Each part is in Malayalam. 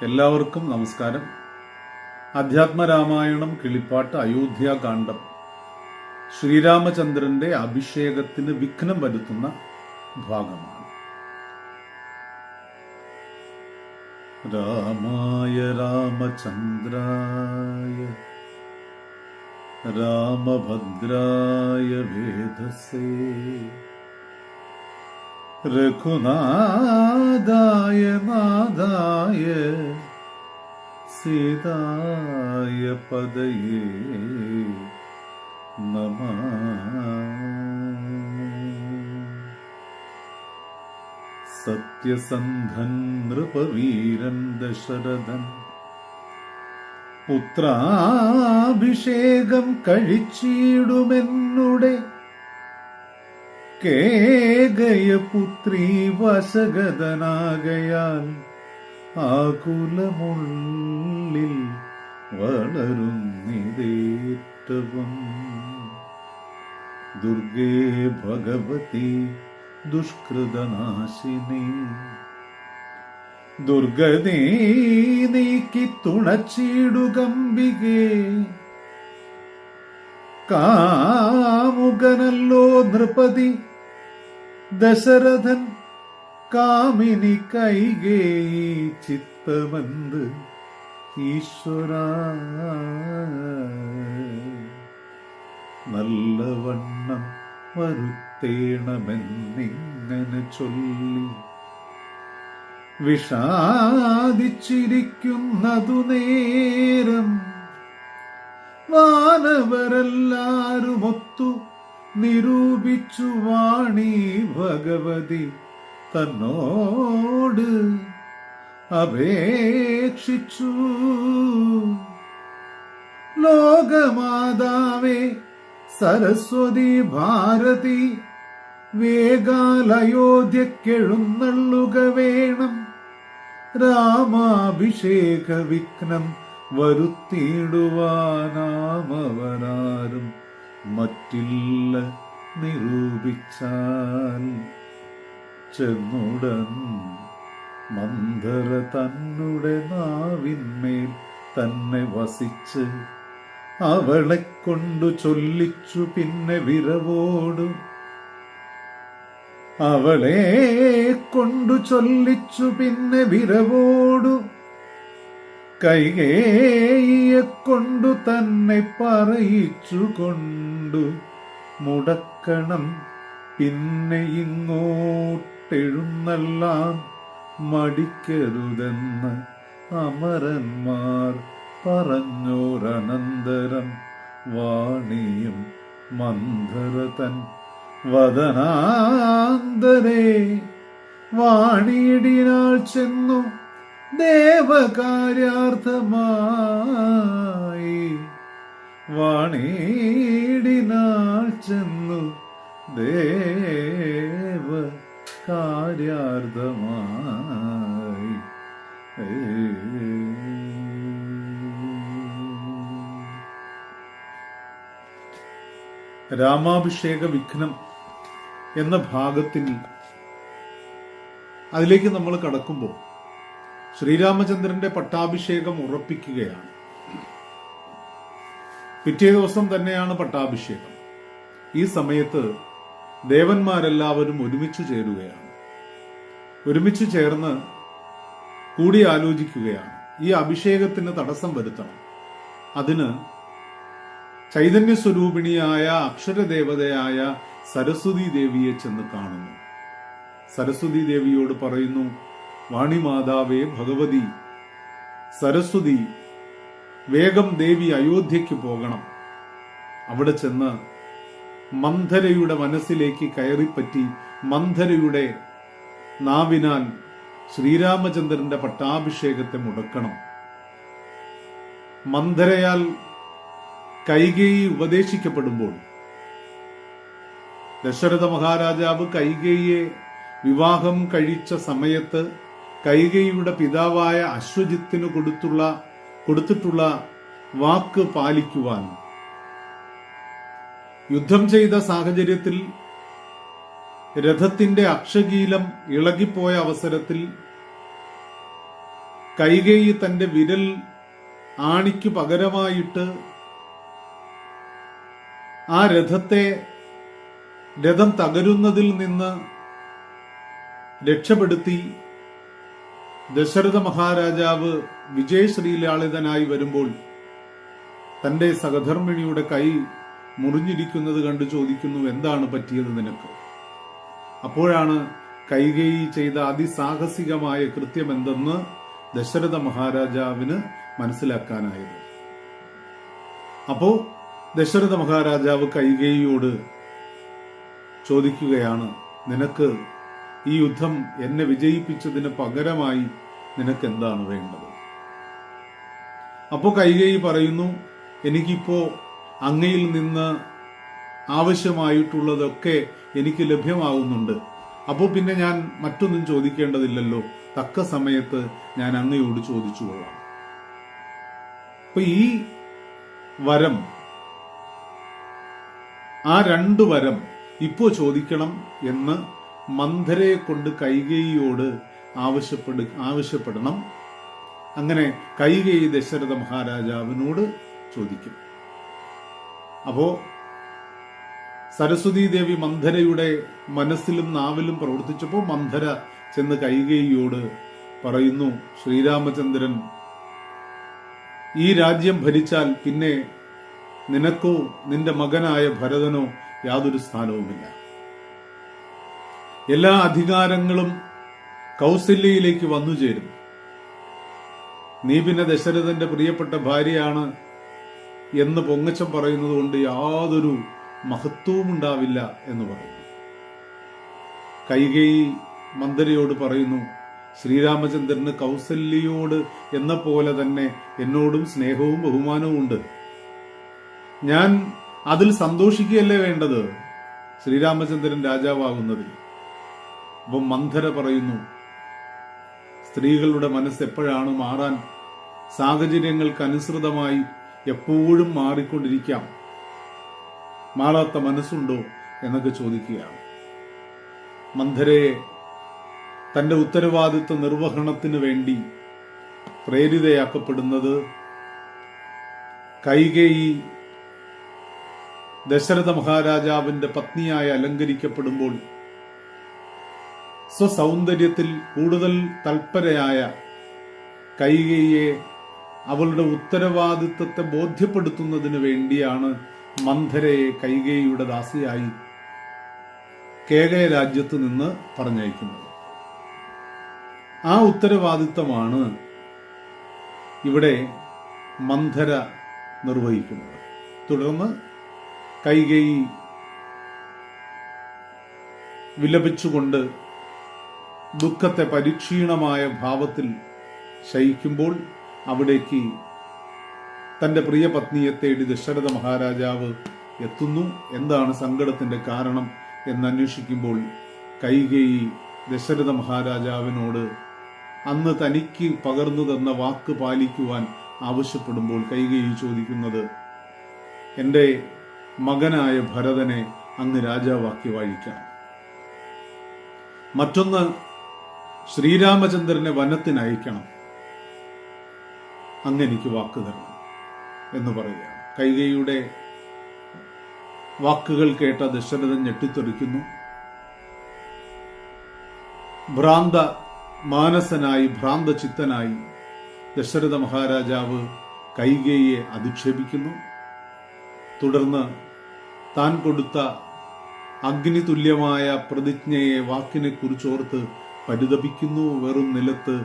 എല്ലാവർക്കും നമസ്കാരം. അധ്യാത്മരാമായണം കിളിപ്പാട്ട് അയോധ്യാകാന്ഡം ശ്രീരാമചന്ദ്രന്റെ അഭിഷേകത്തിന് വിഘ്നം വരുത്തുന്ന ഭാഗമാണ്. രാമായ രാമചന്ദ്രായ രാമഭദ്രായ വേദസേ രഘുനാഥായ നാഥായ സീതായ പദയേ നമഃ. സത്യസന്ധൻ നൃപവീരൻ ദശരഥൻ പുത്രാഭിഷേകം കഴിച്ചിടുമെന്നുടെ കേകയപുത്രീ വശഗതനാകയാൽ ആകുലമുള്ളിൽ വളരുന്നിതേറ്റവും. ദുർഗേ ഭഗവതി ദുഷ്കൃതനാശിനി ദുർഗതീ നീക്കി തുണച്ചിടുകമ്പികേ. കാമുകനല്ലോ നൃപതി ദശരഥൻ കാമിനി കൈകേയി ചിത്തമന്ത് ഈശ്വര നല്ലവണ്ണം വരുത്തേണമെന്നിങ്ങനെ ചൊല്ലി വിഷാദിച്ചിരിക്കുന്നതു നേരം വാനവരെല്ലാരുമൊത്തു നിരൂപിച്ചു വാണി ഭഗവതി തന്നോട് അപേക്ഷിച്ചു. ലോകമാതാവേ സരസ്വതി ഭാരതി വേഗാലയോധ്യക്കെഴുന്നള്ളുക വേണം. രാമാഭിഷേക വിഘ്നം വരുത്തിയിടുവാനാമവരാരും മറ്റില്ല നിരൂപിച്ചാൽ. ചെന്നുടൻ മന്ധര തന്നുടെ നാവിന്മേൽ തന്നെ വസിച്ച് അവളെ കൊണ്ടു ചൊല്ലിച്ചു പിന്നെ വിരവോടു. അവളെ കൊണ്ടു ചൊല്ലിച്ചു പിന്നെ വിരവോടു കൈകേയിയെ കൊണ്ടു തന്നെ പറയിച്ചു കൊണ്ടു മുടക്കണം പിന്നെ ഇങ്ങോട്ടെഴുന്നള്ളാൻ മടിക്കരുതെന്ന് അമരന്മാർ പറഞ്ഞോരനന്തരം വാണിയും മന്ധരതൻ വദനാന്തരേ വാണിയിടിനാൾ ചെന്നു ദേവകാര്യാർത്ഥമായി. വാണിയിടിനാൾ ചെന്നു ദേവകാര്യാർത്ഥമായി. രാമാഭിഷേക വിഘ്നം എന്ന ഭാഗത്തിൽ അതിലേക്ക് നമ്മൾ കടക്കുമ്പോൾ ശ്രീരാമചന്ദ്രന്റെ പട്ടാഭിഷേകം ഉറപ്പിക്കുകയാണ്. പിറ്റേ ദിവസം തന്നെയാണ് പട്ടാഭിഷേകം. ഈ സമയത്ത് ദേവന്മാരെല്ലാവരും ഒരുമിച്ചു ചേരുകയാണ്. ഒരുമിച്ചു ചേർന്ന് കൂടി ആലോചിക്കുകയാണ്. ഈ അഭിഷേകത്തിന് തടസ്സം വരുത്തണം. അതിന് ചൈതന്യസ്വരൂപിണിയായ അക്ഷരദേവതയായ സരസ്വതി ദേവിയെ ചെന്ന് കാണുന്നു. സരസ്വതി ദേവിയോട് പറയുന്നു, വാണിമാതാവേ ഭഗവതി സരസ്വതി, വേഗം ദേവി അയോധ്യയ്ക്ക് പോകണം. അവിടെ ചെന്ന് മന്ധരയുടെ മനസ്സിലേക്ക് കയറിപ്പറ്റി മന്ധരയുടെ നാവിനാൽ ശ്രീരാമചന്ദ്രന്റെ പട്ടാഭിഷേകത്തെ മുടക്കണം. മന്ധരയാൽ കൈകേയി ഉപദേശിക്കപ്പെടുമ്പോൾ ദശരഥ മഹാരാജാവ് കൈകേയിയെ വിവാഹം കഴിച്ച സമയത്ത് കൈകേയിയുടെ പിതാവായ അശ്വജിത്തിന് കൊടുത്തിട്ടുള്ള വാക്ക് പാലിക്കുവാൻ യുദ്ധം ചെയ്ത സാഹചര്യത്തിൽ രഥത്തിന്റെ അക്ഷകീലം ഇളകിപ്പോയ അവസരത്തിൽ കൈകേയി തന്റെ വിരൽ ആണിക്ക് പകരമായിട്ട് ആ രഥം തകരുന്നതിൽ നിന്ന് രക്ഷപ്പെടുത്തി ദശരഥ മഹാരാജാവ് വിജയശ്രീലാളിതനായി വരുമ്പോൾ തന്റെ സഹധർമ്മിണിയുടെ കൈ മുറിഞ്ഞിരിക്കുന്നത് കണ്ട് ചോദിക്കുന്നു, എന്താണ് പറ്റിയത് നിനക്ക്? അപ്പോഴാണ് കൈകേയി ചെയ്ത അതിസാഹസികമായ കൃത്യം എന്തെന്ന് ദശരഥ മഹാരാജാവിന് മനസ്സിലാക്കാനായത്. അപ്പോ ദശരഥ മഹാരാജാവ് കൈകേയിയോട് ചോദിക്കുകയാണ്, നിനക്ക് ഈ യുദ്ധം എന്നെ വിജയിപ്പിച്ചതിന് പകരമായി നിനക്ക് എന്താണ് വേണ്ടത്? അപ്പോ കൈകേയി പറയുന്നു, എനിക്കിപ്പോ അങ്ങയിൽ നിന്ന് ആവശ്യമായിട്ടുള്ളതൊക്കെ എനിക്ക് ലഭ്യമാകുന്നുണ്ട്. അപ്പോൾ പിന്നെ ഞാൻ മറ്റൊന്നും ചോദിക്കേണ്ടതില്ലല്ലോ, തക്ക സമയത്ത് ഞാൻ അങ്ങയോട് ചോദിച്ചു കൊള്ളാം. അപ്പൊ ഈ വരം, ആ 2 വരം ഇപ്പോ ചോദിക്കണം എന്ന് മന്ധരയെ കൊണ്ട് കൈകേയിയോട് ആവശ്യപ്പെടണം. അങ്ങനെ കൈകേയി ദശരഥ മഹാരാജാവിനോട് ചോദിക്കും. അപ്പോ സരസ്വതീ ദേവി മന്ധരയുടെ മനസ്സിലും നാവിലും പ്രവർത്തിച്ചപ്പോൾ മന്ധര ചെന്ന് കൈകേയിയോട് പറയുന്നു, ശ്രീരാമചന്ദ്രൻ ഈ രാജ്യം ഭരിച്ചാൽ പിന്നെ നിനക്കോ നിന്റെ മകനായ ഭരതനോ യാതൊരു സ്ഥാനവുമില്ല. എല്ലാ അധികാരങ്ങളും കൗസല്യയിലേക്ക് വന്നു ചേരും. നീ പിന്നെ ദശരഥന്റെ പ്രിയപ്പെട്ട ഭാര്യയാണ് എന്ന് പൊങ്ങച്ചം പറയുന്നത് കൊണ്ട് യാതൊരു മഹത്വവും ഉണ്ടാവില്ല എന്ന് പറയുന്നു. കൈകേയി മന്ധരയോട് പറയുന്നു, ശ്രീരാമചന്ദ്രന് കൗസല്യയോട് എന്ന പോലെ തന്നെ എന്നോടും സ്നേഹവും ബഹുമാനവും ഉണ്ട്. ഞാൻ അതിൽ സന്തോഷിക്കുകയല്ലേ വേണ്ടത്, ശ്രീരാമചന്ദ്രൻ രാജാവാകുന്നതിൽ. അപ്പം മന്ധര പറയുന്നു, സ്ത്രീകളുടെ മനസ്സ് എപ്പോഴാണ് മാറാൻ സാഹചര്യങ്ങൾക്കനുസൃതമായി എപ്പോഴും മാറിക്കൊണ്ടിരിക്കാം, മാറാത്ത മനസ്സുണ്ടോ എന്നൊക്കെ ചോദിക്കുകയാണ്. മന്ധരയെ തന്റെ ഉത്തരവാദിത്വ നിർവഹണത്തിന് വേണ്ടി പ്രേരിതയാക്കപ്പെടുന്നത് കൈകേയി ദശരഥ മഹാരാജാവിന്റെ പത്നിയായി അലങ്കരിക്കപ്പെടുമ്പോൾ സ്വസൗന്ദര്യത്തിൽ കൂടുതൽ തൽപരയായ കൈകേയിയെ അവളുടെ ഉത്തരവാദിത്വത്തെ ബോധ്യപ്പെടുത്തുന്നതിന് വേണ്ടിയാണ് മന്ധരയെ കൈകേയിയുടെ ദാസിയായി കേകയ രാജ്യത്ത് നിന്ന് പറഞ്ഞയക്കുന്നത്. ആ ഉത്തരവാദിത്വമാണ് ഇവിടെ മന്ധര നിർവഹിക്കുന്നത്. തുടർന്ന് കൈകേയി വിലപിച്ചുകൊണ്ട് ദുഃഖത്തെ പരിക്ഷീണമായ ഭാവത്തിൽ ശയിക്കുമ്പോൾ അവിടേക്ക് തന്റെ പ്രിയ പത്നിയെ തേടി ദശരഥ മഹാരാജാവ് എത്തുന്നു. എന്താണ് സങ്കടത്തിന്റെ കാരണം എന്നന്വേഷിക്കുമ്പോൾ കൈകേയി ദശരഥ മഹാരാജാവിനോട് അന്ന് തനിക്ക് പകർന്നു തന്ന വാക്ക് പാലിക്കുവാൻ ആവശ്യപ്പെടുമ്പോൾ കൈകേയി ചോദിക്കുന്നത്, എന്റെ മകനായ ഭരതനെ അങ്ങ് രാജാവാക്കി വാഴിക്കണം, മറ്റൊന്ന് ശ്രീരാമചന്ദ്രനെ വനത്തിനയക്കണം, അങ്ങെനിക്ക് വാക്ക് തരണം എന്ന് പറയുകയാണ്. കൈകേയിയുടെ വാക്കുകൾ കേട്ട ദശരഥൻ ഞെട്ടിത്തെറിക്കുന്നു. ഭ്രാന്ത മാനസനായി ഭ്രാന്തചിത്തനായി ദശരഥ മഹാരാജാവ് കൈകേയിയെ അധിക്ഷേപിക്കുന്നു. തുടർന്ന് താൻ കൊടുത്ത അഗ്നിതുല്യമായ പ്രതിജ്ഞയെ വാക്കിനെ കുറിച്ചോർത്ത് പരിതപിക്കുന്നു. വെറും നിലത്ത്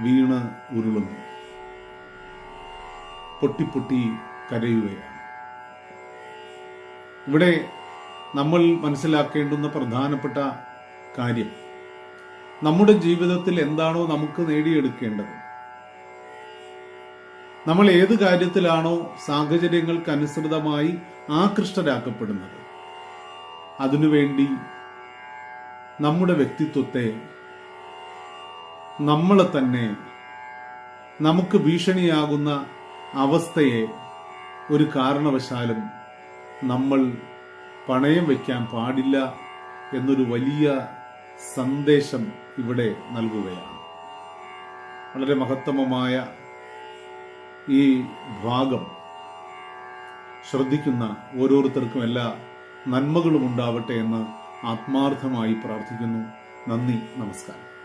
വീണ് ഉരുളുന്നു, പൊട്ടിപ്പൊട്ടി കരയുകയാണ്. ഇവിടെ നമ്മൾ മനസ്സിലാക്കേണ്ടുന്ന പ്രധാനപ്പെട്ട കാര്യം, നമ്മുടെ ജീവിതത്തിൽ എന്താണോ നമുക്ക് നേടിയെടുക്കേണ്ടത്, നമ്മൾ ഏത് കാര്യത്തിലാണോ സാഹചര്യങ്ങൾക്കനുസൃതമായി ആകൃഷ്ടരാക്കപ്പെടുന്നത്, അതിനുവേണ്ടി നമ്മുടെ വ്യക്തിത്വത്തെ, നമ്മളെ തന്നെ, നമുക്ക് ഭീഷണിയാകുന്ന അവസ്ഥയെ ഒരു കാരണവശാലും നമ്മൾ പണയം വയ്ക്കാൻ പാടില്ല എന്നൊരു വലിയ സന്ദേശം ഇവിടെ നൽകുകയാണ്. വളരെ മഹത്തമമായ ഈ ഭാഗം ശ്രദ്ധിക്കുന്ന ഓരോരുത്തർക്കും എല്ലാ നന്മകളും ഉണ്ടാവട്ടെ എന്ന് ആത്മാർത്ഥമായി പ്രാർത്ഥിക്കുന്നു. നന്ദി, നമസ്കാരം.